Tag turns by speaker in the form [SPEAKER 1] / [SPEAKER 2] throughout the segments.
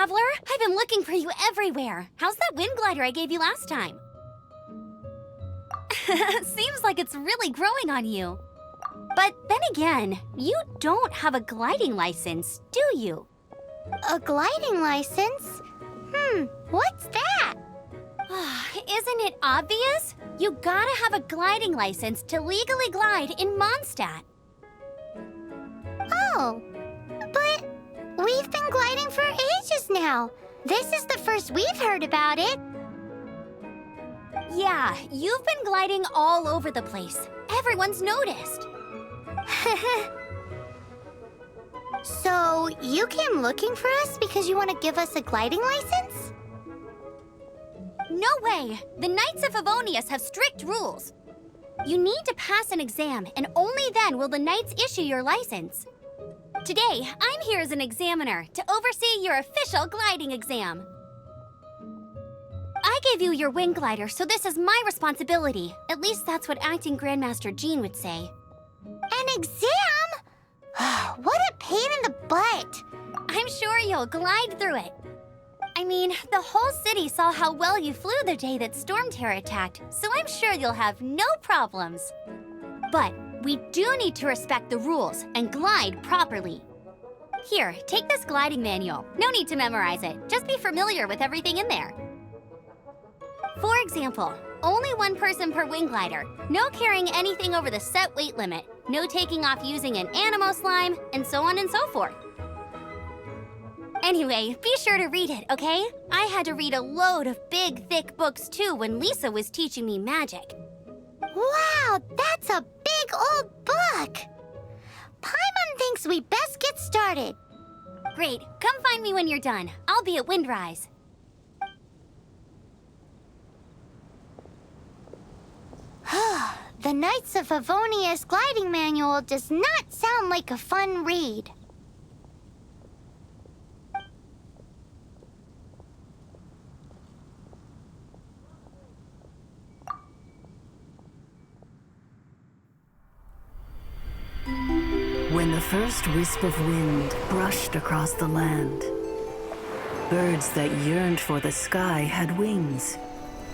[SPEAKER 1] traveler. I've been looking for you everywhere. How's that wind glider I gave you last time? Seems like it's really growing on you. But then again, you don't have a gliding license, do you?
[SPEAKER 2] A gliding license? What's that?
[SPEAKER 1] Isn't it obvious? You gotta have a gliding license to legally glide in Mondstadt.
[SPEAKER 2] Oh, but we've been gliding for ages now. This is the first we've heard about it.
[SPEAKER 1] Yeah, you've been gliding all over the place. Everyone's noticed.
[SPEAKER 2] So, you came looking for us because you want to give us a gliding license?
[SPEAKER 1] No way! The Knights of Favonius have strict rules. You need to pass an exam, and only then will the Knights issue your license. Today, I'm here as an examiner to oversee your official gliding exam. I gave you your wing glider, so this is my responsibility. At least that's what Acting Grandmaster Jean would say.
[SPEAKER 2] An exam? What a pain in the butt!
[SPEAKER 1] I'm sure you'll glide through it. I mean, the whole city saw how well you flew the day that Storm Terror attacked, so I'm sure you'll have no problems. But we do need to respect the rules and glide properly. Here, take this gliding manual. No need to memorize it. Just be familiar with everything in there. For example, only one person per wing glider, no carrying anything over the set weight limit, no taking off using an animo slime, and so on and so forth. Anyway, be sure to read it, okay? I had to read a load of big, thick books too when Lisa was teaching me magic.
[SPEAKER 2] Wow, that's a big old book! Paimon thinks we best get started.
[SPEAKER 1] Great, come find me when you're done. I'll be at Windrise.
[SPEAKER 2] The Knights of Favonius gliding manual does not sound like a fun read.
[SPEAKER 3] When the first wisp of wind brushed across the land, birds that yearned for the sky had wings,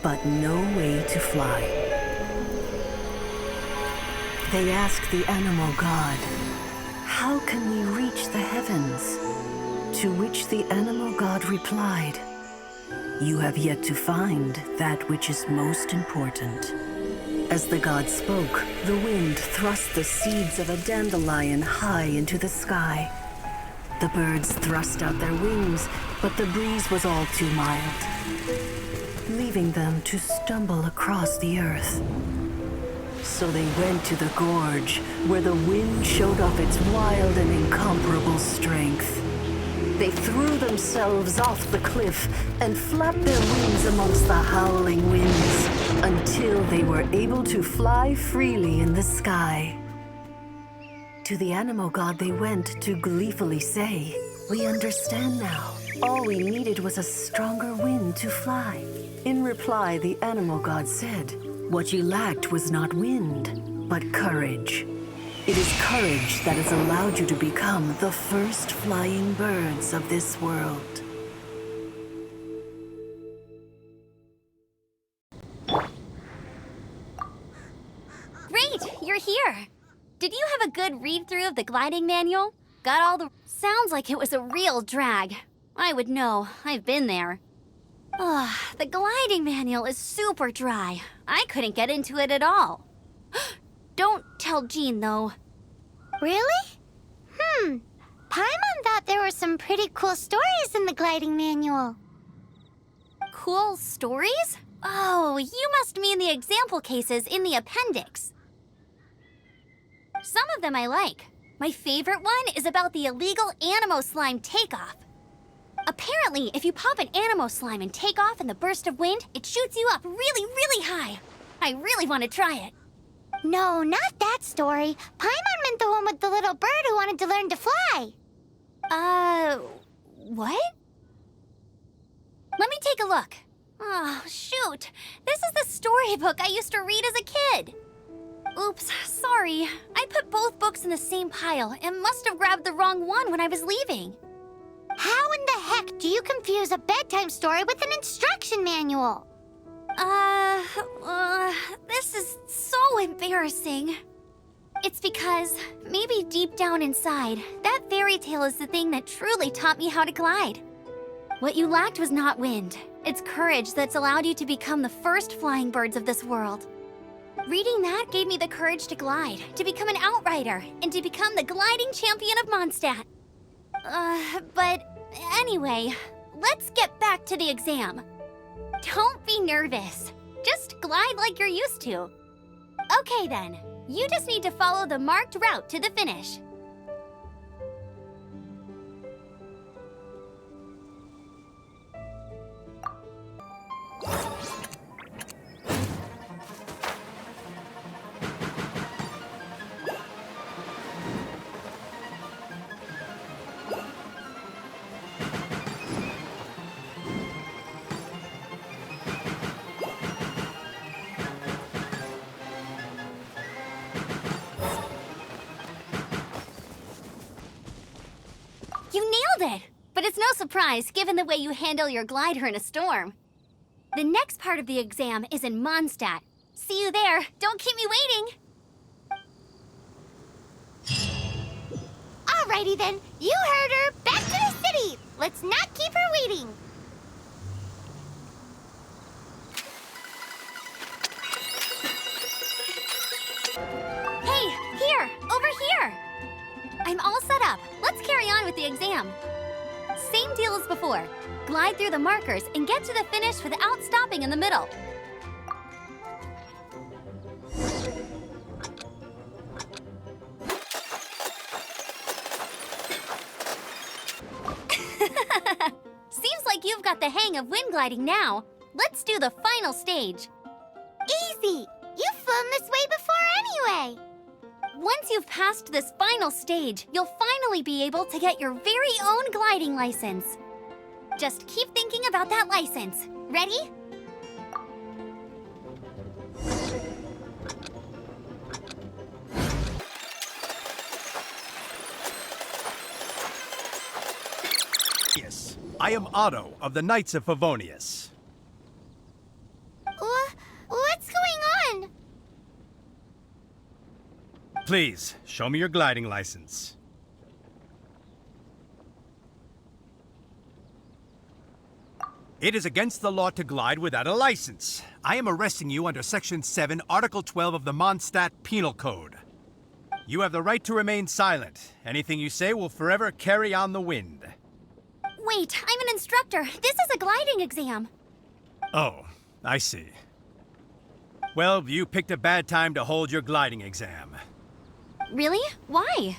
[SPEAKER 3] but no way to fly. They asked the animal god, "How can we reach the heavens?" To which the animal god replied, "You have yet to find that which is most important." As the god spoke, the wind thrust the seeds of a dandelion high into the sky. The birds thrust out their wings, but the breeze was all too mild, leaving them to stumble across the earth. So they went to the gorge, where the wind showed off its wild and incomparable strength. They threw themselves off the cliff and flapped their wings amongst the howling winds until they were able to fly freely in the sky. To the animal god they went to gleefully say, "We understand now. All we needed was a stronger wind to fly." In reply, the animal god said, "What you lacked was not wind, but courage. It is courage that has allowed you to become the first flying birds of this world."
[SPEAKER 1] Great, you're here. Did you have a good read-through of the gliding manual? Got all the... Sounds like it was a real drag. I would know. I've been there. The gliding manual is super dry. I couldn't get into it at all. Don't tell Jean, though.
[SPEAKER 2] Really? Paimon thought there were some pretty cool stories in the gliding manual.
[SPEAKER 1] Cool stories? Oh, you must mean the example cases in the appendix. Some of them I like. My favorite one is about the illegal animo slime takeoff. Apparently, if you pop an animo slime and take off in the burst of wind, it shoots you up really, really high. I really want to try it.
[SPEAKER 2] No, not that story. Paimon meant the one with the little bird who wanted to learn to fly.
[SPEAKER 1] What? Let me take a look. Oh, shoot. This is the storybook I used to read as a kid. Oops, sorry. I put both books in the same pile and must have grabbed the wrong one when I was leaving.
[SPEAKER 2] How in the heck do you confuse a bedtime story with an instruction manual?
[SPEAKER 1] This is so embarrassing. It's because maybe deep down inside, that fairy tale is the thing that truly taught me how to glide. What you lacked was not wind. It's courage that's allowed you to become the first flying birds of this world. Reading that gave me the courage to glide, to become an outrider, and to become the gliding champion of Mondstadt. But anyway, let's get back to the exam. Don't be nervous. Just glide like you're used to. Okay then, you just need to follow the marked route to the finish. You nailed it! But it's no surprise, given the way you handle your glider in a storm. The next part of the exam is in Mondstadt. See you there. Don't keep me waiting.
[SPEAKER 2] Alrighty then, you heard her. Back to the city. Let's not keep her waiting.
[SPEAKER 1] Hey, here! Over here! I'm all set up. Let's carry on with the exam. Same deal as before. Glide through the markers and get to the finish without stopping in the middle. Seems like you've got the hang of wind gliding now. Let's do the final stage.
[SPEAKER 2] Easy. You've flown this way before anyway.
[SPEAKER 1] Once you've passed this final stage, you'll finally be able to get your very own gliding license. Just keep thinking about that license. Ready?
[SPEAKER 4] Yes, I am Otto of the Knights of Favonius.
[SPEAKER 2] What's going on?
[SPEAKER 4] Please, show me your gliding license. It is against the law to glide without a license. I am arresting you under Section 7, Article 12 of the Mondstadt Penal Code. You have the right to remain silent. Anything you say will forever carry on the wind.
[SPEAKER 1] Wait, I'm an instructor. This is a gliding exam.
[SPEAKER 4] Oh, I see. Well, you picked a bad time to hold your gliding exam.
[SPEAKER 1] Really? Why?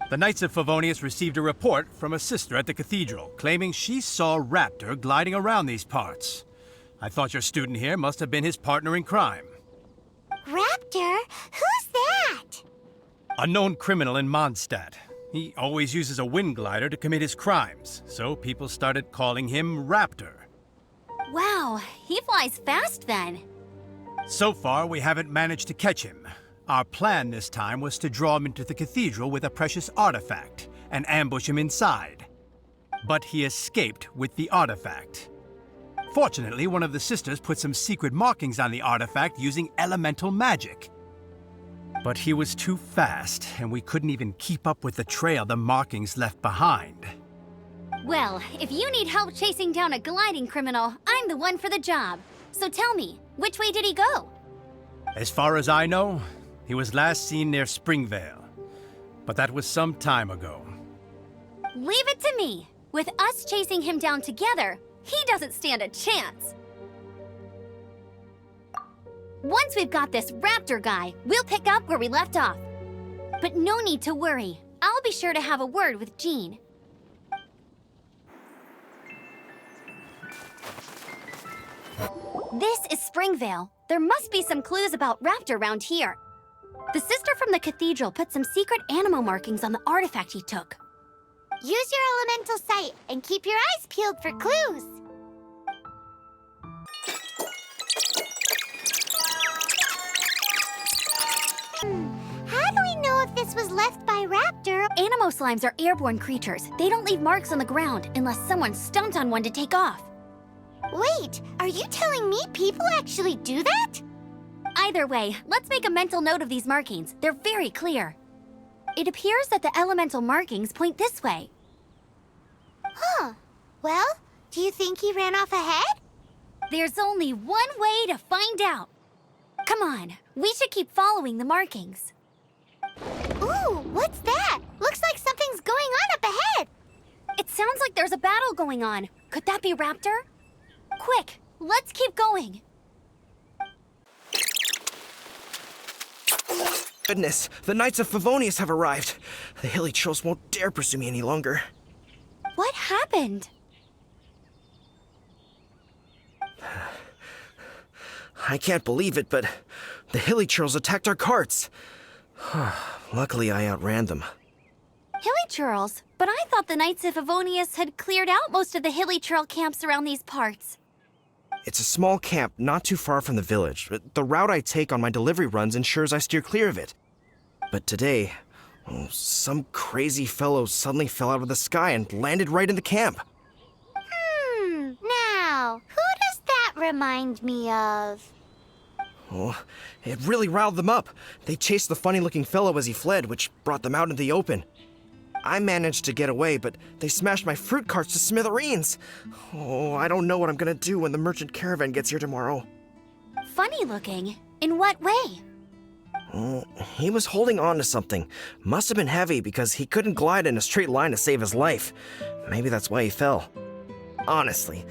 [SPEAKER 4] The Knights of Favonius received a report from a sister at the cathedral claiming she saw Raptor gliding around these parts. I thought your student here must have been his partner in crime.
[SPEAKER 2] Raptor? Who's that?
[SPEAKER 4] A known criminal in Mondstadt. He always uses a wind glider to commit his crimes, so people started calling him Raptor.
[SPEAKER 1] Wow, he flies fast then.
[SPEAKER 4] So far, we haven't managed to catch him. Our plan this time was to draw him into the cathedral with a precious artifact and ambush him inside. But he escaped with the artifact. Fortunately, one of the sisters put some secret markings on the artifact using elemental magic. But he was too fast, and we couldn't even keep up with the trail the markings left behind.
[SPEAKER 1] Well, if you need help chasing down a gliding criminal, I'm the one for the job. So tell me, which way did he go?
[SPEAKER 4] As far as I know, he was last seen near Springvale. But that was some time ago.
[SPEAKER 1] Leave it to me. With us chasing him down together, he doesn't stand a chance. Once we've got this Raptor guy, we'll pick up where we left off. But no need to worry. I'll be sure to have a word with Jean. This is Springvale. There must be some clues about Raptor around here. The sister from the cathedral put some secret animal markings on the artifact he took.
[SPEAKER 2] Use your elemental sight and keep your eyes peeled for clues. How do we know if this this was left by Raptor.
[SPEAKER 1] Animo slimes are airborne creatures. They don't leave marks on the ground unless someone stomped on one to take off.
[SPEAKER 2] Wait, are you telling me people actually do that?
[SPEAKER 1] Either way, let's make a mental note of these markings. They're very clear. It appears that the elemental markings point this way.
[SPEAKER 2] Huh. Well, do you think he ran off ahead?
[SPEAKER 1] There's only one way to find out. Come on, we should keep following the markings.
[SPEAKER 2] Ooh, what's that? Looks like something's going on up ahead.
[SPEAKER 1] It sounds like there's a battle going on. Could that be Raptor? Quick, let's keep going.
[SPEAKER 5] Goodness, the Knights of Favonius have arrived. The hilly trolls won't dare pursue me any longer.
[SPEAKER 1] What happened?
[SPEAKER 5] I can't believe it, but the hilly trolls attacked our carts. Luckily, I outran them.
[SPEAKER 1] Hilly churls? But I thought the Knights of Favonius had cleared out most of the hilly churl camps around these parts.
[SPEAKER 5] It's a small camp not too far from the village. The route I take on my delivery runs ensures I steer clear of it. But today, some crazy fellow suddenly fell out of the sky and landed right in the camp.
[SPEAKER 2] Now, who does that remind me of?
[SPEAKER 5] Oh, it really riled them up. They chased the funny-looking fellow as he fled, which brought them out into the open. I managed to get away, but they smashed my fruit carts to smithereens. Oh, I don't know what I'm gonna do when the merchant caravan gets here tomorrow.
[SPEAKER 1] Funny looking? In what way?
[SPEAKER 5] He was holding on to something. Must have been heavy because he couldn't glide in a straight line to save his life. Maybe that's why he fell. Honestly,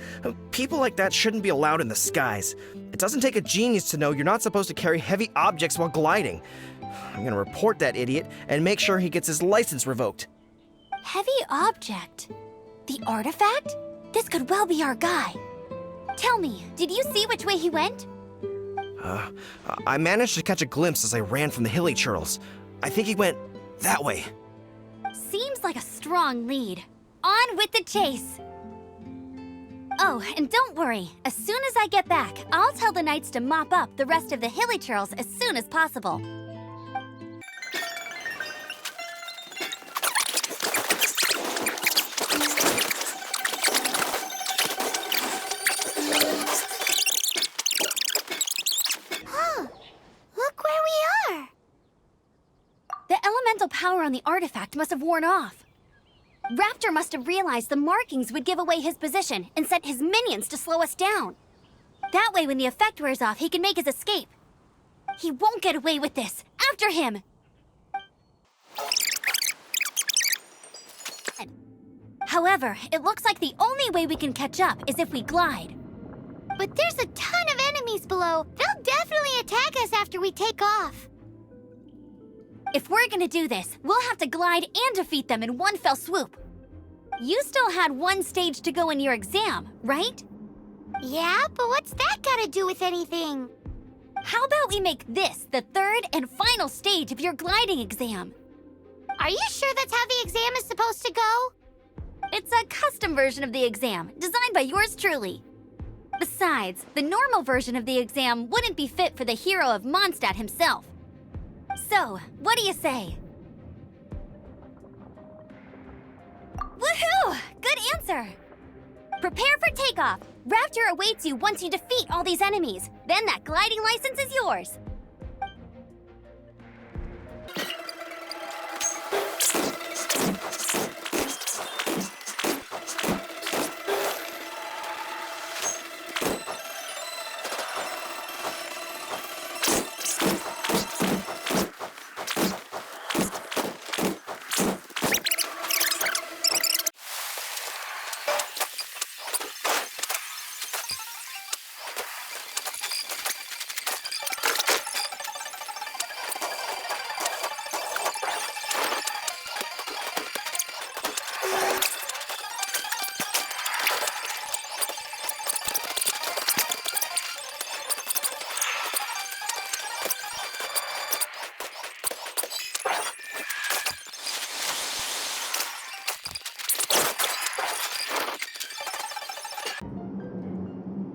[SPEAKER 5] people like that shouldn't be allowed in the skies. It doesn't take a genius to know you're not supposed to carry heavy objects while gliding. I'm gonna report that idiot and make sure he gets his license revoked.
[SPEAKER 1] Heavy object? The artifact? This could well be our guy. Tell me, did you see which way he went?
[SPEAKER 5] I managed to catch a glimpse as I ran from the hilly churls. I think he went that way.
[SPEAKER 1] Seems like a strong lead. On with the chase! Oh, and don't worry. As soon as I get back, I'll tell the knights to mop up the rest of the hilly churls as soon as possible.
[SPEAKER 2] Look where we are.
[SPEAKER 1] The elemental power on the artifact must have worn off. Raptor must have realized the markings would give away his position and sent his minions to slow us down. That way, when the effect wears off, he can make his escape. He won't get away with this. After him! However, it looks like the only way we can catch up is if we glide.
[SPEAKER 2] But there's a ton of enemies below. They'll definitely attack us after we take off.
[SPEAKER 1] If we're gonna do this, we'll have to glide and defeat them in one fell swoop. You still had one stage to go in your exam, right?
[SPEAKER 2] Yeah, but what's that got to do with anything?
[SPEAKER 1] How about we make this the third and final stage of your gliding exam?
[SPEAKER 2] Are you sure that's how the exam is supposed to go?
[SPEAKER 1] It's a custom version of the exam, designed by yours truly. Besides, the normal version of the exam wouldn't be fit for the hero of Mondstadt himself. So, what do you say? Woohoo! Good answer! Prepare for takeoff. Raptor awaits you once you defeat all these enemies. Then that gliding license is yours.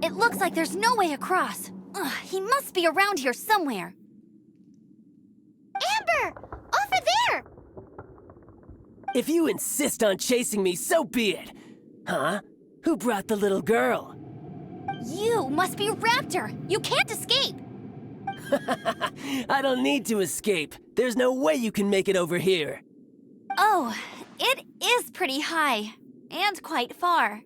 [SPEAKER 1] It looks like there's no way across. Ugh, he must be around here somewhere.
[SPEAKER 2] Amber! Over there!
[SPEAKER 6] If you insist on chasing me, so be it. Huh? Who brought the little girl?
[SPEAKER 1] You must be Raptor! You can't escape!
[SPEAKER 6] I don't need to escape. There's no way you can make it over here.
[SPEAKER 1] Oh, it is pretty high. And quite far.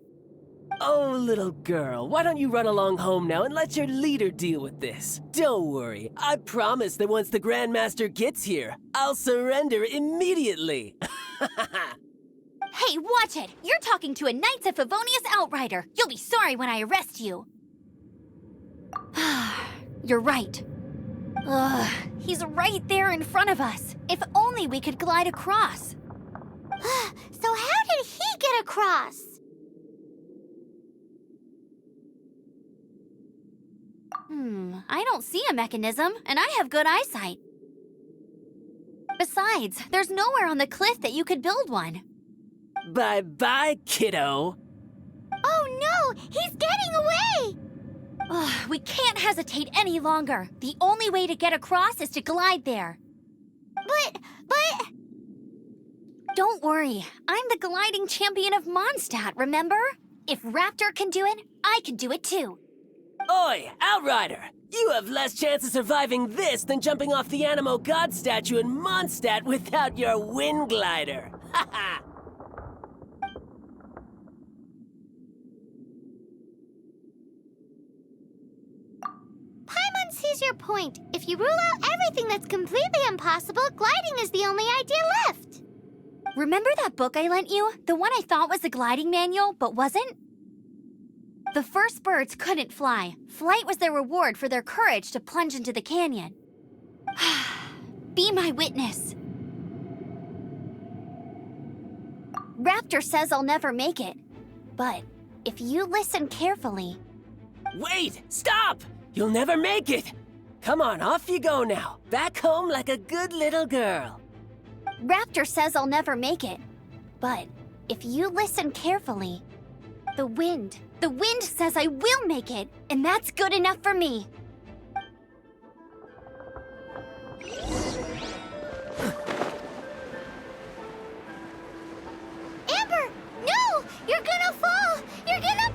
[SPEAKER 6] Oh, little girl, why don't you run along home now and let your leader deal with this? Don't worry, I promise that once the Grandmaster gets here, I'll surrender immediately.
[SPEAKER 1] Hey, watch it! You're talking to a Knights of Favonius outrider. You'll be sorry when I arrest you. You're right. Ugh, he's right there in front of us. If only we could glide across.
[SPEAKER 2] So how did he get across?
[SPEAKER 1] I don't see a mechanism, and I have good eyesight. Besides, there's nowhere on the cliff that you could build one.
[SPEAKER 6] Bye-bye, kiddo.
[SPEAKER 2] Oh no! He's getting away!
[SPEAKER 1] Ugh, we can't hesitate any longer. The only way to get across is to glide there.
[SPEAKER 2] But...
[SPEAKER 1] Don't worry, I'm the gliding champion of Mondstadt, remember? If Raptor can do it, I can do it too.
[SPEAKER 6] Oi, Outrider! You have less chance of surviving this than jumping off the Animo God statue in Mondstadt without your wind glider. Ha ha!
[SPEAKER 2] Paimon sees your point. If you rule out everything that's completely impossible, gliding is the only idea left.
[SPEAKER 1] Remember that book I lent you? The one I thought was the gliding manual, but wasn't? The first birds couldn't fly. Flight was their reward for their courage to plunge into the canyon. Be my witness. Raptor says I'll never make it. But if you listen carefully...
[SPEAKER 6] Wait! Stop! You'll never make it! Come on, off you go now. Back home like a good little girl.
[SPEAKER 1] Raptor says I'll never make it. But if you listen carefully, the wind says I will make it, and that's good enough for me.
[SPEAKER 2] Amber! No! You're gonna fall! You're gonna...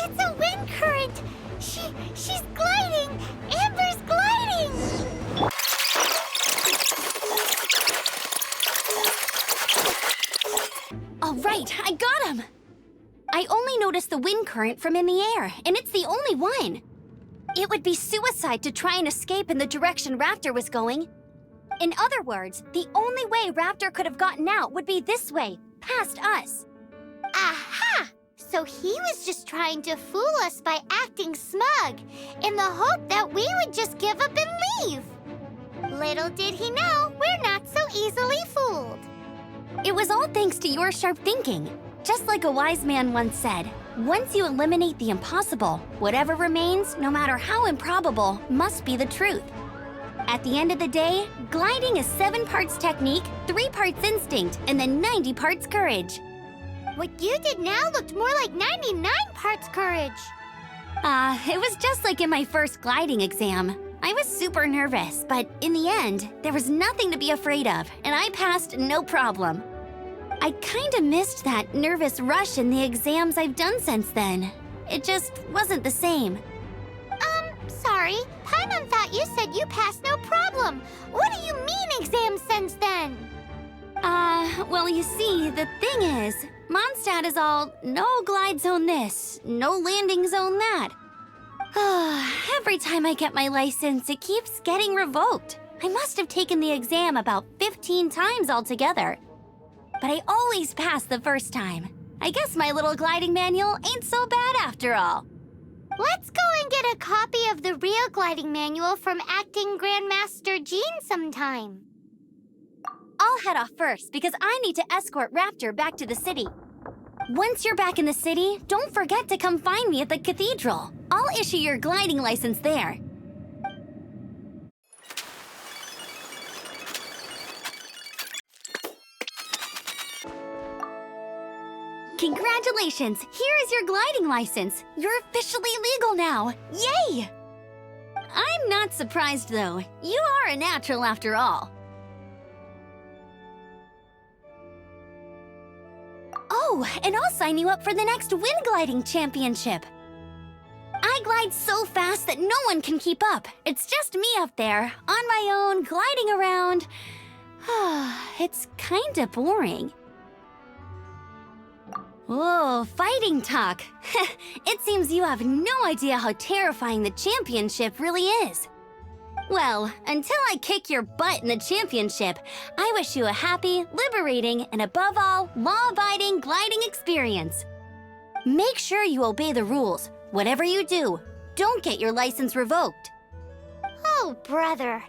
[SPEAKER 2] It's a wind current! She's gliding! Amber's gliding!
[SPEAKER 1] All right, I got him! I only noticed the wind current from in the air, and it's the only one. It would be suicide to try and escape in the direction Raptor was going. In other words, the only way Raptor could have gotten out would be this way, past us.
[SPEAKER 2] Aha! So he was just trying to fool us by acting smug, in the hope that we would just give up and leave. Little did he know, we're not so easily fooled.
[SPEAKER 1] It was all thanks to your sharp thinking. Just like a wise man once said, once you eliminate the impossible, whatever remains, no matter how improbable, must be the truth. At the end of the day, gliding is 7 parts technique, 3 parts instinct, and then 90 parts courage.
[SPEAKER 2] What you did now looked more like 99 parts courage.
[SPEAKER 1] It was just like in my first gliding exam. I was super nervous, but in the end, there was nothing to be afraid of, and I passed no problem. I kinda missed that nervous rush in the exams I've done since then. It just wasn't the same.
[SPEAKER 2] Sorry. Paimon thought you said you passed no problem. What do you mean exams since then?
[SPEAKER 1] Well, you see, the thing is, Mondstadt is all no glide zone this, no landing zone that. Every time I get my license, it keeps getting revoked. I must have taken the exam about 15 times altogether. But I always pass the first time. I guess my little gliding manual ain't so bad after all.
[SPEAKER 2] Let's go and get a copy of the real gliding manual from Acting Grandmaster Jean sometime.
[SPEAKER 1] I'll head off first because I need to escort Raptor back to the city. Once you're back in the city, don't forget to come find me at the cathedral. I'll issue your gliding license there. Congratulations! Here is your gliding license. You're officially legal now. Yay! I'm not surprised, though. You are a natural after all. Oh, and I'll sign you up for the next wind gliding championship. I glide so fast that no one can keep up. It's just me up there, on my own, gliding around. It's kinda boring. Oh, fighting talk. It seems you have no idea how terrifying the championship really is. Well, until I kick your butt in the championship, I wish you a happy, liberating, and above all, law-abiding gliding experience. Make sure you obey the rules. Whatever you do, don't get your license revoked.
[SPEAKER 2] Oh, brother.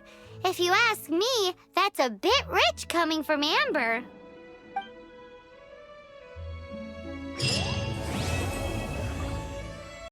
[SPEAKER 2] If you ask me, that's a bit rich coming from Amber.